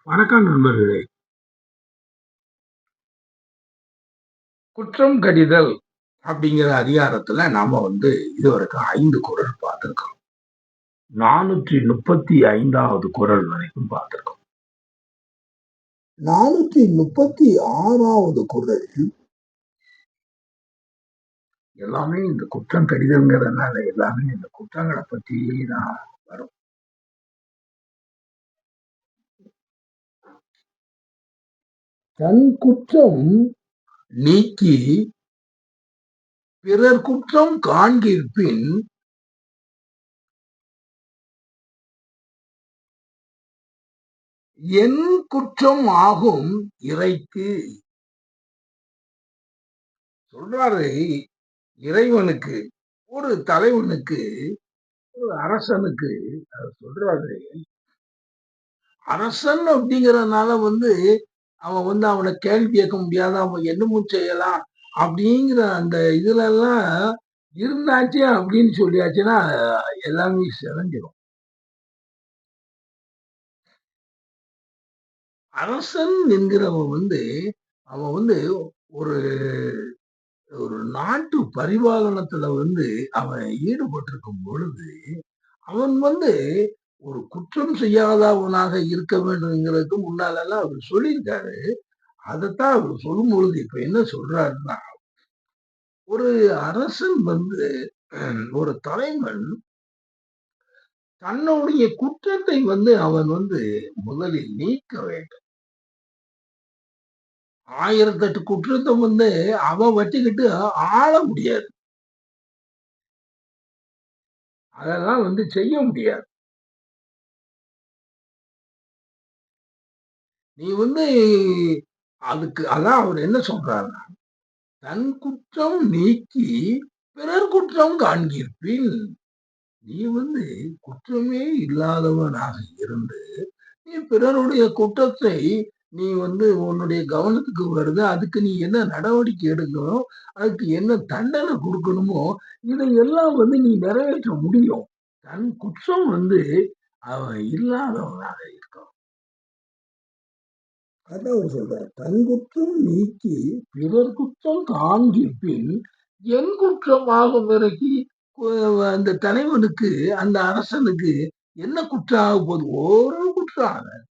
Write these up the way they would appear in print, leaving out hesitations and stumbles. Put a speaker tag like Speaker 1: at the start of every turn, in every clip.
Speaker 1: வணக்கம் நண்பர்களே. குற்றம் கடிதல் அப்படிங்கிற அதிகாரத்துல நாம இதுவரைக்கும் 5 குறள் பார்த்திருக்கோம். 435வது குறள் வரைக்கும் பார்த்திருக்கோம். 436வது குறள் எல்லாமே இந்த குற்றம் கடிதல்ங்கிறதுனால எல்லாமே இந்த குற்றங்களை பற்றியே தான் வரும். தன் குற்றம் நீக்கி பிறர் குற்றம் காண்கிற்பின் என் குற்றம் ஆகும் இறைக்கு. சொல்றாரு இறைவனுக்கு, ஒரு தலைவனுக்கு, ஒரு அரசனுக்கு சொல்றாரு. அரசன் அப்படிங்கறதுனால அவன் அவனை கேள்வி கேட்க முடியாத, அவன் என்னமும் செய்யலாம் அப்படிங்கிற அந்த இதுல எல்லாம் இருந்தாச்சு அப்படின்னு சொல்லியாச்சுன்னா எல்லாமே சிறஞ்சிடும். அரசன் என்கிறவன் அவன் ஒரு ஒரு நாட்டு பரிபாலனத்துல அவன் ஈடுபட்டிருக்கும் பொழுது அவன் ஒரு குற்றம் செய்யாதவனாக இருக்க வேண்டும்ங்கிறதுக்கு முன்னாலெல்லாம் அவர் சொல்லியிருக்காரு. அதைத்தான் அவர் சொல்லும் பொழுது இப்ப என்ன சொல்றாருன்னா, ஒரு அரசன் ஒரு தலைவன் தன்னுடைய குற்றத்தை அவன் முதலில் நீக்க வேண்டும். 1008 குற்றத்தை அவன் வச்சுக்கிட்டு ஆள முடியாது. அதெல்லாம் செய்ய முடியாது. நீ அதுக்கு அதான் அவர் என்ன சொல்றாருன்னா, தன் குற்றம் நீக்கி பிறர் குற்றம் காண்கிற்பின். நீ குற்றமே இல்லாதவனாக இருந்து நீ பிறருடைய குற்றத்தை நீ உன்னுடைய கவனத்துக்கு வருது, அதுக்கு நீ என்ன நடவடிக்கை எடுக்கணும், அதுக்கு என்ன தண்டனை கொடுக்கணுமோ இதையெல்லாம் நீ நிறைவேற்ற முடியும். தன் குற்றம் அவன் இல்லாதவனாக இருக்கணும். அதான் அவர் சொல்றார். தன் குற்றம் நீக்கி பிறர் குற்றம் காண்கிற்பின் என் குற்றம் ஆகும் வரைக்கும் அந்த தலைவனுக்கு, அந்த அரசனுக்கு என்ன குற்றம் ஆக போகுது? ஒரு குற்றம் ஆகாது.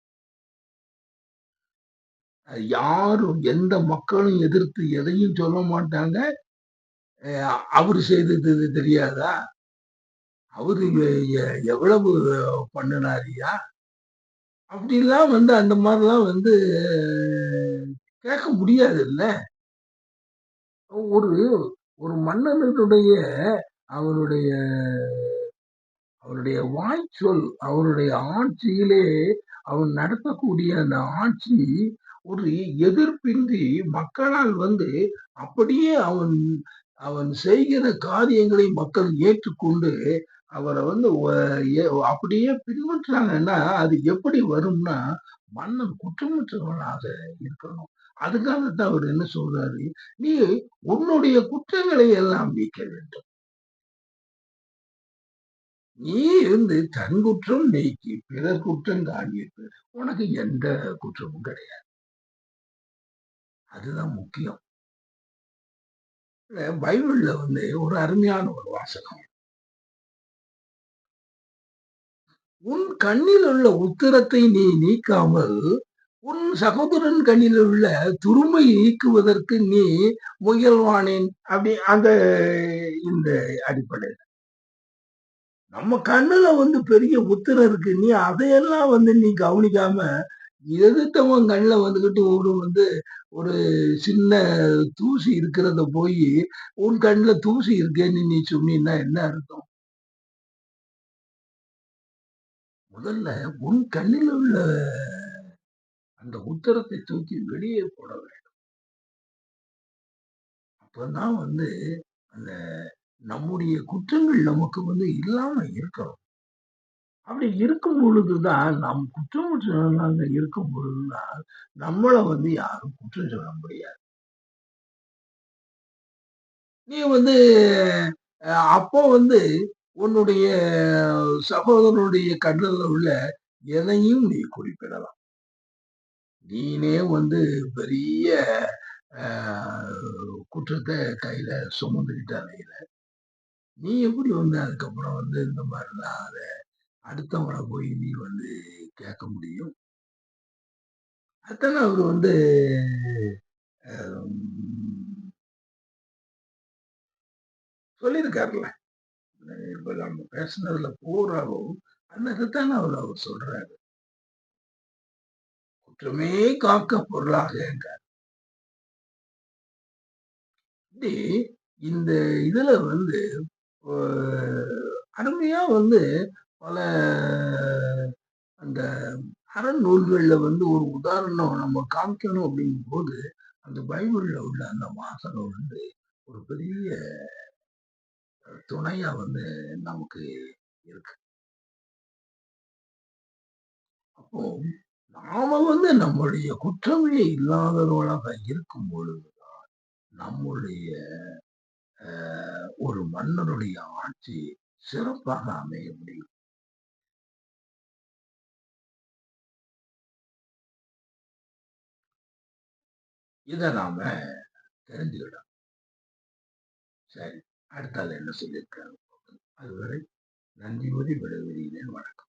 Speaker 1: யாரும் எந்த மக்களும் எதிர்த்து எதையும் சொல்ல மாட்டாங்க. அவரு செய்தது தெரியாதா? அவரு எவ்வளவு பண்ணினாரியா? அப்படிலாம் அந்த மாதிரிலாம் கேட்க முடியாது இல்ல. ஒரு ஒரு மன்னனுடைய அவருடைய அவருடைய வாய்ச்சொல், அவருடைய ஆட்சியிலே அவன் நடத்தக்கூடிய அந்த ஆட்சி ஒரு எதிர்ப்பின்றி மக்களால் அப்படியே அவன் அவன் செய்கிற காரியங்களை மக்கள் ஏற்றுக்கொண்டு அவரை அப்படியே பின்பற்றாங்கன்னா அது எப்படி வரும்னா, மன்னன் குற்றமற்றவனாக இருக்கணும். அதுக்காகத்தான் அவர் என்ன சொல்றாரு, நீ உன்னுடைய குற்றங்களை எல்லாம் நீக்க வேண்டும். நீ தன் குற்றம் நீக்கி பிறர் குற்றம் காண்கிற்கு. உனக்கு எந்த குற்றமும் கிடையாது. அதுதான் முக்கியம். பைபிள்ல ஒரு அருமையான ஒரு வாசகம். உன் கண்ணில் உள்ள உத்திரத்தை நீ நீக்காமல் உன் சகோதரன் கண்ணில் உள்ள துருமை நீக்குவதற்கு நீ முயல்வானேன். அப்படி அந்த இந்த அடிப்படையில் நம்ம கண்ணுல பெரிய உத்திரம் இருக்கு. நீ அதையெல்லாம் நீ கவனிக்காம எதிர்த்தவன் கண்ணுல வந்துகிட்டு ஒரு சின்ன தூசி இருக்கிறத போய் உன் கண்ணுல தூசி இருக்கேன்னு நீ சொன்னீன்னா என்ன அர்த்தம்? முதல்ல உன் கண்ணில் உள்ள அந்த உத்தரத்தை தூக்கி வெளியே போட வேண்டும். அப்பதான் அந்த நம்முடைய குற்றங்கள் நமக்கு இல்லாம இருக்கணும். அப்படி இருக்கும் பொழுதுதான் நம் குற்றமற்றவர்களாக இருக்கும் பொழுதுதான் நம்மள யாரும் குற்றம் சொல்ல முடியாது. நீ அப்போ உன்னுடைய சகோதரனுடைய கண்ணுல உள்ள எதையும் நீ குறிப்பிடலாம். நீனே வந்து பெரிய குற்றத்தை கையில சுமந்துக்கிட்டு அலையிற. நீ எப்படி வந்து அதுக்கப்புறம் வந்து இந்த மாதிரிலாம் அடுத்தவங்கள போய் நீ வந்து கேட்க முடியும்? அதானே அவரு வந்து அம் சொல்லியிருக்காருல்ல. இப்ப நம்ம பேசுனதுல பூராவும் அந்த இதுதானே அவர் சொல்றாரு. குற்றமே காக்க பொருளாகன்றார். இப்படி இந்த இதுல வந்து அ அருமையா வந்து பல அந்த அறநூல்கள்ல வந்து ஒரு உதாரணம் நம்ம காமிக்கணும் அப்படிங்கும்போது, அந்த பைபிள்ல உள்ள அந்த வாசகம் வந்து ஒரு பெரிய துணையா வந்து நமக்கு இருக்கு. அப்போ நாம வந்து நம்முடைய குற்றமே இல்லாதவர்களாக இருக்கும் பொழுது, நம்முடைய அ ஒரு மன்னருடைய ஆட்சி சிறப்பாக அமைய முடியும். இத நாம தெரிஞ்சுக்கிடணும். சரி. அடுத்தால என்ன சொல்லியிருக்காரு? அதுவரை நன்றி கூறி விடைபெறுகிறேன். வணக்கம்.